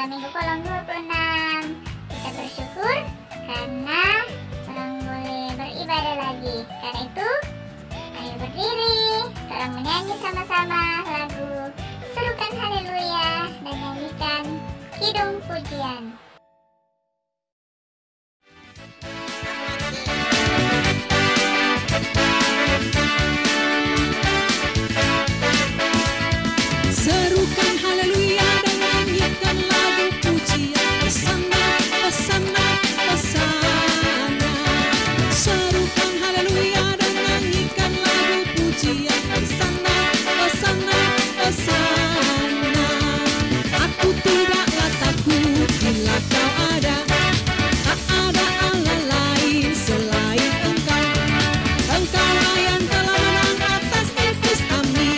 dalam Minggu Kolong 26. Kita bersyukur karena orang boleh beribadah lagi. Karena itu, ayo berdiri, orang menyanyi sama-sama lagu Serukan Haleluya dan nyanyikan Kidung Pujian. Serukan haleluya dan nyanyikan lagu pujian. Hosana, hosana, hosana. Serukan haleluya dan nyanyikan lagu pujian. Hosana, hosana, hosana. Aku tidaklah takut bila kau ada. Tak ada Allah lain selain Engkau. Engkaulah yang telah menang atas iblis. Amin.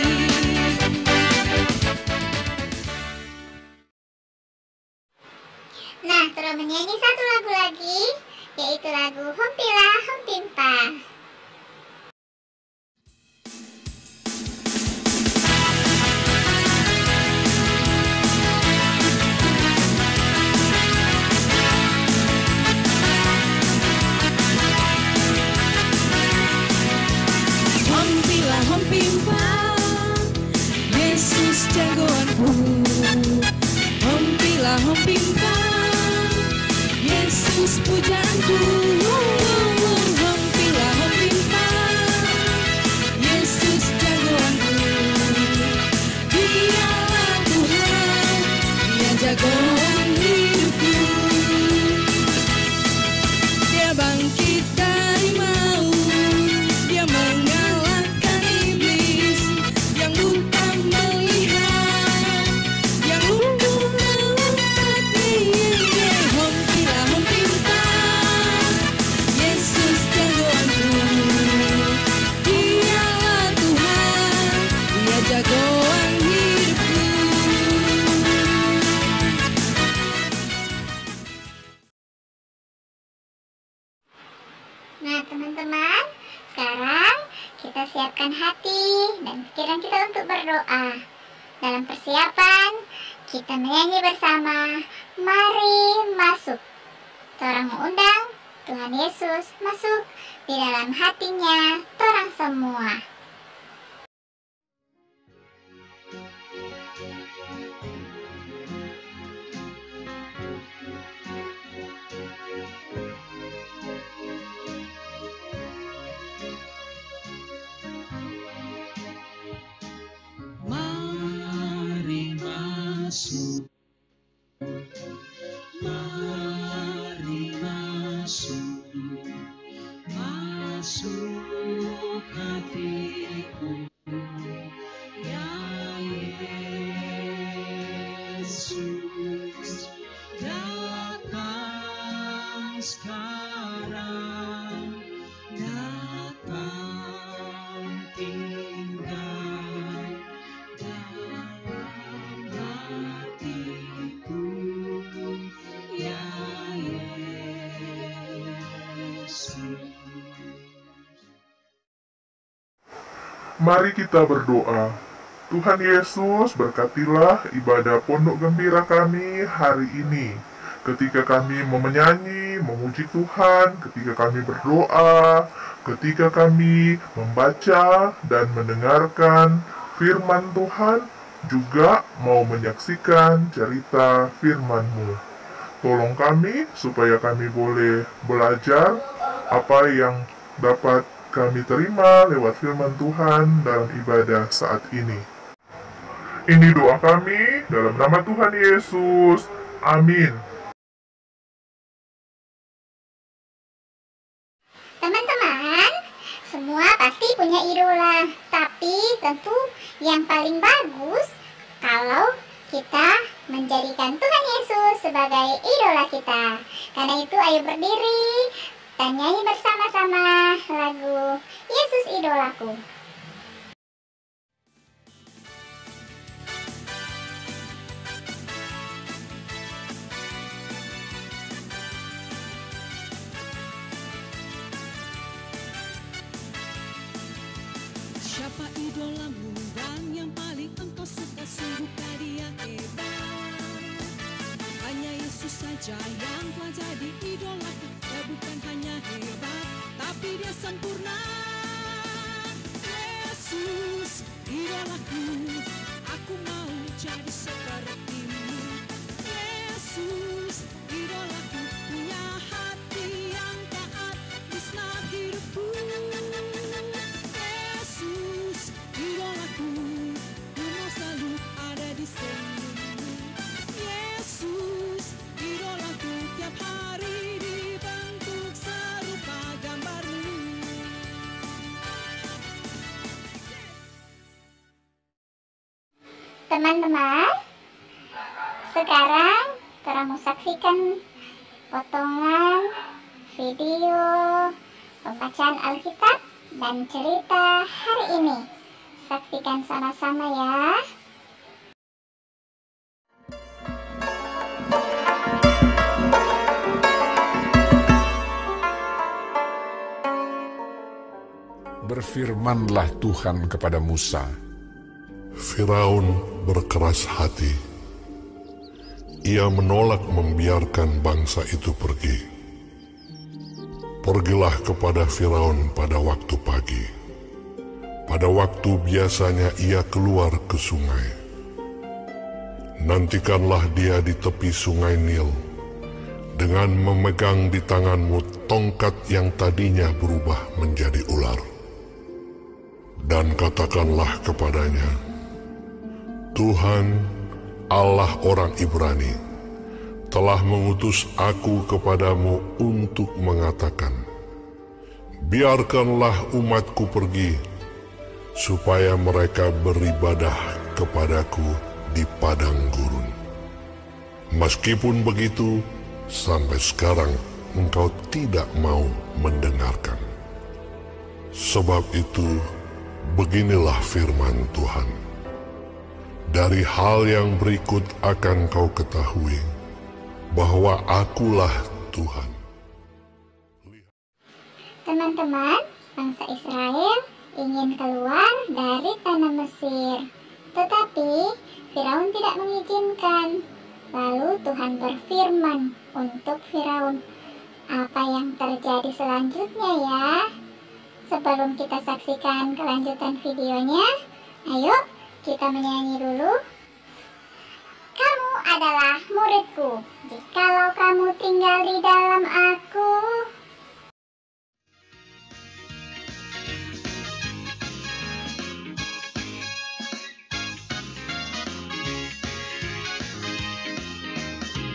Nah, terus menyanyi satu lagu lagi, yaitu lagu Hompila Hompimpa. Hompila hompimpa, Yesus jagoanku. Hompila hompimpa, Yesus pujaanku. Hompila hompimpa, Yesus jagoanku. Dialah Tuhan, Dia jagoan hidupku. Dia bangkit dari maut, Dia mengalahkan iblis. Yang buta melihat, yang lumpuh melompat. Hompila hompimpa, Yesus jagoanku. Dialah Tuhan, Dia jagoan hidupku. Nah, teman-teman, sekarang kita siapkan hati dan pikiran kita untuk berdoa. Dalam persiapan, kita menyanyi bersama, mari masuk. Torang mengundang Tuhan Yesus masuk di dalam hatinya torang semua. Mari masuk, mari masuk, masuk hatiku, ya Yesus, datang sekarang, datang tinggal dalam hatiku, ya Yesus. Mari kita berdoa. Tuhan Yesus, berkatilah ibadah Pondok Gembira kami hari ini. Ketika kami menyanyi, memuji Tuhan, ketika kami berdoa, ketika kami membaca dan mendengarkan firman Tuhan, juga mau menyaksikan cerita firman-Mu. Tolong kami supaya kami boleh belajar apa yang dapat kami terima lewat firman Tuhan dalam ibadah saat ini. Ini doa kami dalam nama Tuhan Yesus. Amin. Teman-teman, semua pasti punya idola, tapi tentu yang paling bagus kalau kita menjadikan Tuhan Yesus sebagai idola kita. Karena itu ayo berdiri dan nyanyi bersama-sama lagu Yesus Idolaku. Siapa idolamu dan yang paling engkau suka? Sungguhkah dia hebat? idolaku, aku mau jadi sepertimu. Yesus, idolaku, punya hati yang taat, bisna hidupku. Yesus, idolaku, ku mau selalu ada di senyummu. Yesus, idolaku, tiap hari dibentuk serupa gambarmu. Teman-teman, sekarang kamu saksikan potongan video pembacaan Alkitab dan cerita hari ini. Saksikan sama-sama ya. Berfirmanlah Tuhan kepada Musa, Firaun berkeras hati. Ia menolak membiarkan bangsa itu pergi. Pergilah kepada Firaun pada waktu pagi. Pada waktu biasanya ia keluar ke sungai. Nantikanlah dia di tepi sungai Nil, dengan memegang di tanganmu tongkat yang tadinya berubah menjadi ular. Dan katakanlah kepadanya, Tuhan, Allah orang Ibrani, telah mengutus aku kepadamu untuk mengatakan, biarkanlah umatku pergi, supaya mereka beribadah kepadaku di padang gurun. Meskipun begitu, sampai sekarang engkau tidak mau mendengarkan. Sebab itu, beginilah firman Tuhan. Dari hal yang berikut akan kau ketahui bahwa akulah Tuhan. Teman-teman, bangsa Israel ingin keluar dari tanah Mesir, tetapi Firaun tidak mengizinkan. Lalu Tuhan berfirman untuk Firaun. Apa yang terjadi selanjutnya ya? Sebelum kita saksikan kelanjutan videonya, ayo kita menyanyi dulu. Kamu adalah muridku, jikalau kamu tinggal di dalam aku.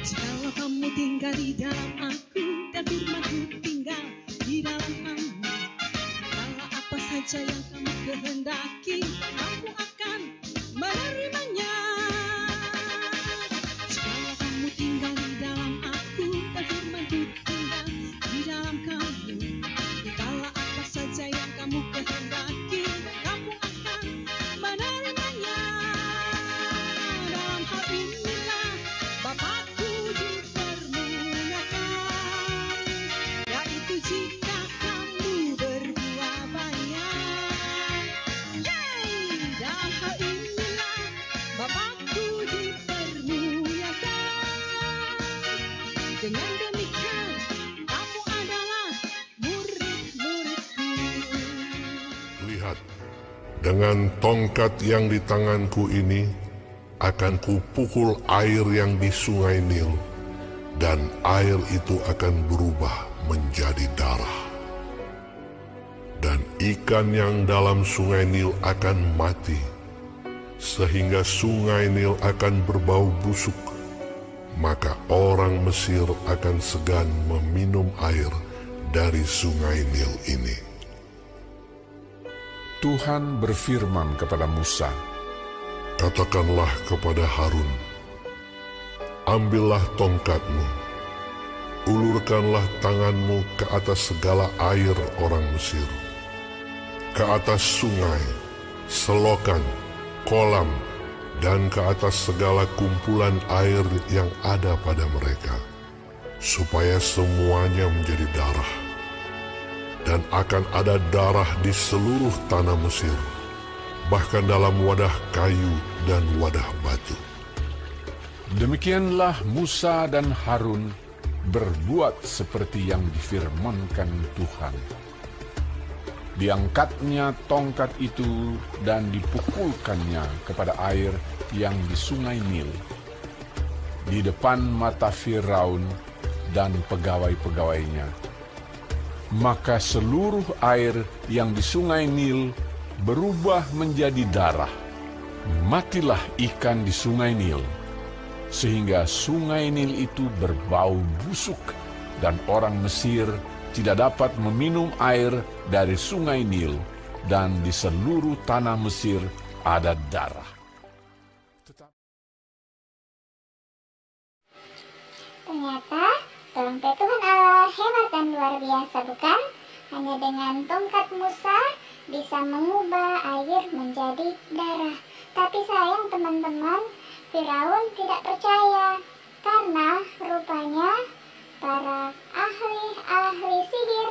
Jikalau kamu tinggal di dalam aku, dan firman-Ku tinggal di dalam kamu, maka apa saja yang kamu kehendaki, kamu akan menerimanya. Jikalau kamu tinggal di dalam aku, dan firman-Ku tinggal di dalam kamu, jikalau apa saja yang kamu kehendaki, kamu akan menerimanya. Dalam hal inilah Bapakku dipermuliakan, yaitu jika kamu berbuah banyak. Dalam hal inilah Bapakku dipermuliakan. Dengan demikian kamu adalah murid-muridku. Lihat, dengan tongkat yang di tanganku ini, akan kupukul air yang di sungai Nil, dan air itu akan berubah menjadi darah. Dan ikan yang dalam sungai Nil akan mati, sehingga sungai Nil akan berbau busuk. Maka orang Mesir akan segan meminum air dari sungai Nil ini. Tuhan berfirman kepada Musa, Katakanlah kepada Harun, ambillah tongkatmu, ulurkanlah tanganmu ke atas segala air orang Mesir, ke atas sungai, selokan, kolam, dan ke atas segala kumpulan air yang ada pada mereka, supaya semuanya menjadi darah. Dan akan ada darah di seluruh tanah Mesir, bahkan dalam wadah kayu dan wadah batu. Demikianlah Musa dan Harun berbuat seperti yang difirmankan Tuhan. Diangkatnya tongkat itu dan dipukulkannya kepada air yang di sungai Nil, di depan mata Firaun dan pegawai-pegawainya. Maka seluruh air yang di sungai Nil berubah menjadi darah. Matilah ikan di sungai Nil, sehingga sungai Nil itu berbau busuk, dan orang Mesir tidak dapat meminum air dari sungai Nil, dan di seluruh tanah Mesir ada darah. Ternyata tongkat Tuhan Allah hebat dan luar biasa, bukan? Hanya dengan tongkat Musa bisa mengubah air menjadi darah. Tapi sayang teman-teman, Firaun tidak percaya, karena rupanya para ahli sihir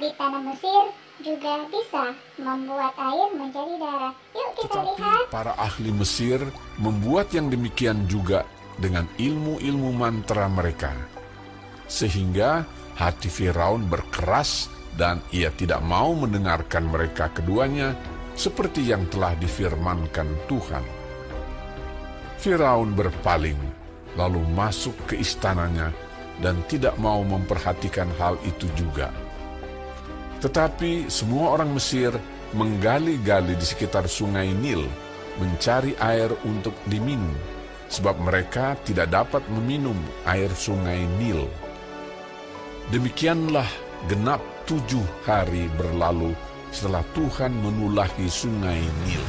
di tanah Mesir juga bisa membuat air menjadi darah. Yuk kita lihat. Para ahli Mesir membuat yang demikian juga dengan ilmu-ilmu mantra mereka, sehingga hati Firaun berkeras dan ia tidak mau mendengarkan mereka keduanya seperti yang telah difirmankan Tuhan. Firaun berpaling lalu masuk ke istananya dan tidak mau memperhatikan hal itu juga. Tetapi semua orang Mesir menggali-gali di sekitar sungai Nil mencari air untuk diminum, sebab mereka tidak dapat meminum air sungai Nil. Demikianlah genap 7 hari berlalu setelah Tuhan menulahi sungai Nil.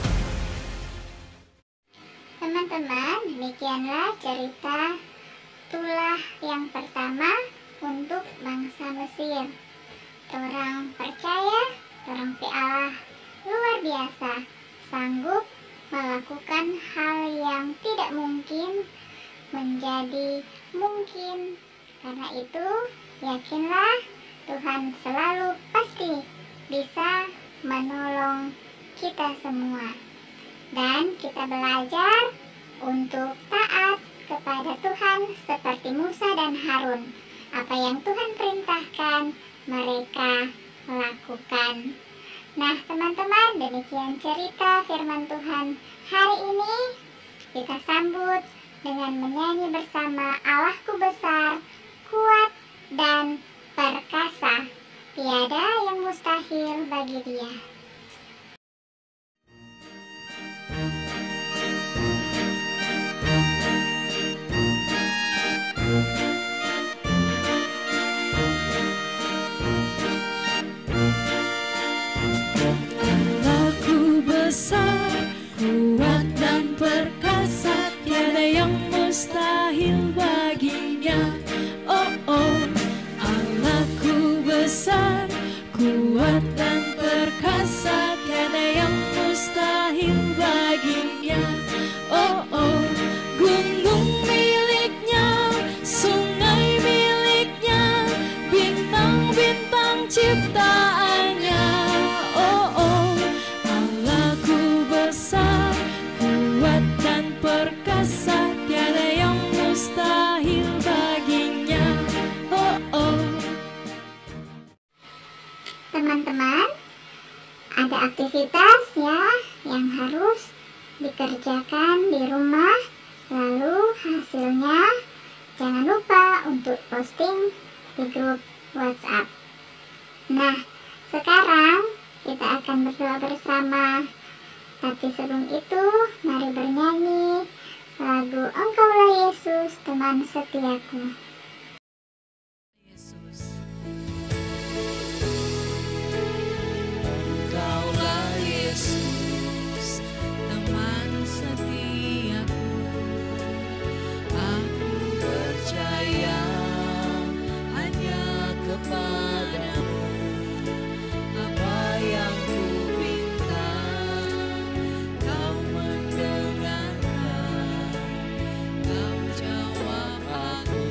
Teman-teman, demikianlah cerita tulah yang pertama untuk bangsa Mesir. Orang percaya, orang Allah luar biasa, sanggup melakukan hal yang tidak mungkin menjadi mungkin. Karena itu, yakinlah Tuhan selalu pasti bisa menolong kita semua. Dan kita belajar untuk taat kepada Tuhan seperti Musa dan Harun. Apa yang Tuhan perintahkan, mereka lakukan. Nah teman-teman, demikian cerita firman Tuhan hari ini. Kita sambut dengan menyanyi bersama Allahku besar, kuat dan perkasa. Tiada yang mustahil bagi Dia. Allahku besar, kuat dan perkasa, tiada yang mustahil baginya. Oh oh, Allahku besar, kuat dan perkasa, tiada yang mustahil baginya. Oh oh, gunung miliknya, sungai miliknya, bintang-bintang ciptaannya. Oh oh, Allahku besar, kuat dan perkasa, tiada yang mustahil baginya. Oh oh. Teman-teman, ada aktivitas ya yang harus dikerjakan di rumah, lalu hasilnya jangan lupa untuk posting di grup WhatsApp. Nah, sekarang kita akan berdoa bersama. Tapi sebelum itu, mari bernyanyi lagu Engkaulah Yesus, teman setiaku. Engkaulah Yesus, teman setiaku. Aku percaya hanya kepadamu. Apa yang ku minta, kau mendengarkan, kau jawab aku.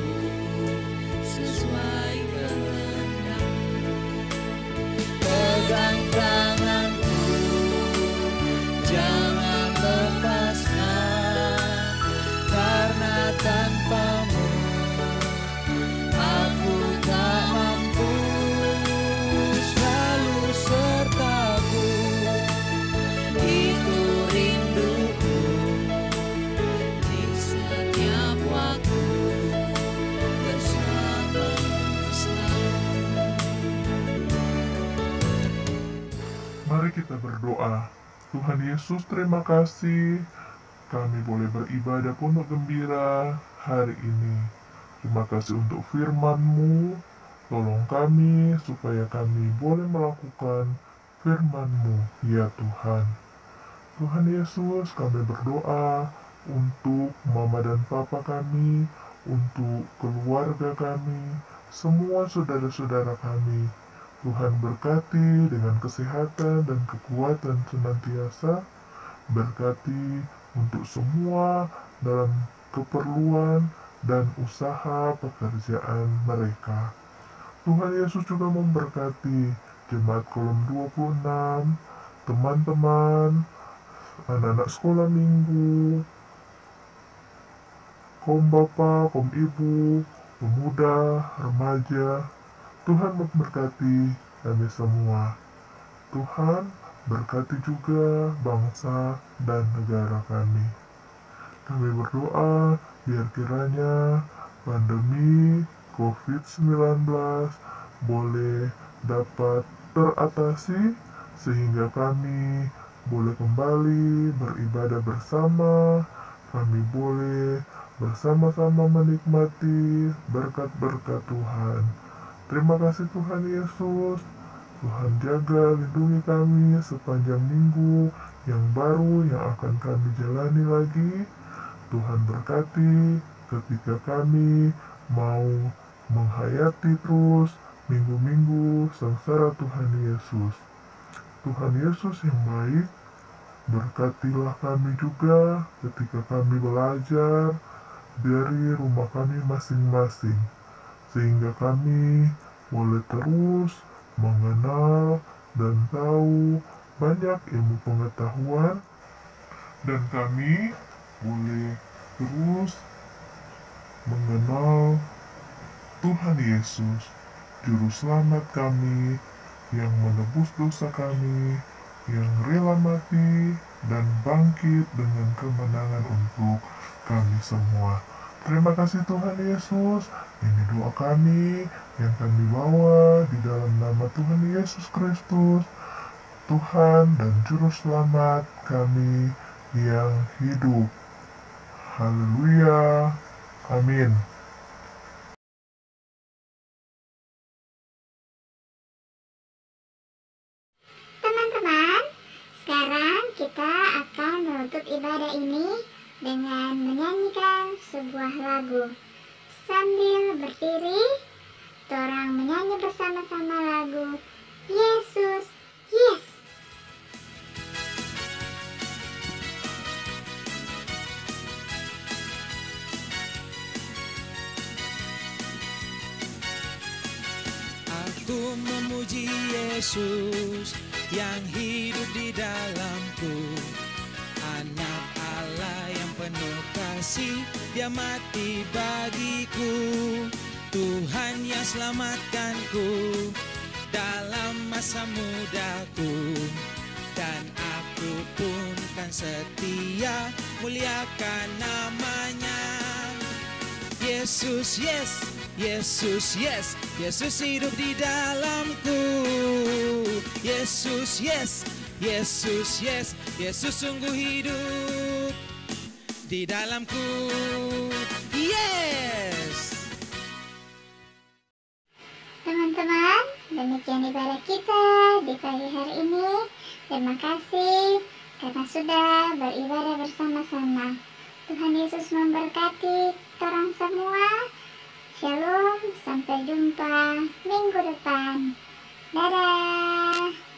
kita berdoa. Tuhan Yesus, terima kasih kami boleh beribadah pondok gembira hari ini. Terima kasih untuk firman-Mu. Tolong kami supaya kami boleh melakukan firman-Mu, ya Tuhan. Tuhan Yesus, kami berdoa untuk mama dan papa kami, untuk keluarga kami, semua saudara-saudara kami. Tuhan berkati dengan kesehatan dan kekuatan senantiasa. Berkati untuk semua dalam keperluan dan usaha pekerjaan mereka. Tuhan Yesus juga memberkati Jemaat Kolom 26, teman-teman, anak-anak sekolah minggu, kaum bapak, kaum ibu, pemuda, remaja. Tuhan memberkati kami semua. Tuhan berkati juga bangsa dan negara kami. Kami berdoa biar kiranya pandemi COVID-19 boleh dapat teratasi sehingga kami boleh kembali beribadah bersama. Kami boleh bersama-sama menikmati berkat-berkat Tuhan. Terima kasih Tuhan Yesus. Tuhan jaga, lindungi kami sepanjang minggu yang baru yang akan kami jalani lagi. Tuhan berkati ketika kami mau menghayati terus minggu-minggu sengsara Tuhan Yesus. Tuhan Yesus yang baik, berkatilah kami juga ketika kami belajar dari rumah kami masing-masing, sehingga kami boleh terus mengenal dan tahu banyak ilmu pengetahuan, dan kami boleh terus mengenal Tuhan Yesus, Juru Selamat kami, yang menebus dosa kami, yang rela mati dan bangkit dengan kemenangan untuk kami semua. Terima kasih Tuhan Yesus. Ini doa kami yang kami bawa di dalam nama Tuhan Yesus Kristus, Tuhan dan Juru Selamat kami yang hidup. Haleluya. Amin. Teman-teman, sekarang kita akan menutup ibadah ini dengan menyanyikan sebuah lagu. Sambil berdiri, orang menyanyi bersama-sama lagu Yesus, Yes. Aku memuji Yesus yang hidup di dalamku, Anak Allah yang penuh kasih, Dia mati bagiku. Tuhan yang selamatkanku dalam masa mudaku, dan aku pun kan setia muliakan namanya. Yesus, yes, Yesus, yes, Yesus hidup di dalamku. Yesus, yes, Yesus, yes, Yesus sungguh hidup di dalamku. Yes. Teman-teman, demikian ibadah kita di pagi hari ini. Terima kasih karena sudah beribadah bersama-sama. Tuhan Yesus memberkati orang semua. Shalom, sampai jumpa minggu depan. Dadah.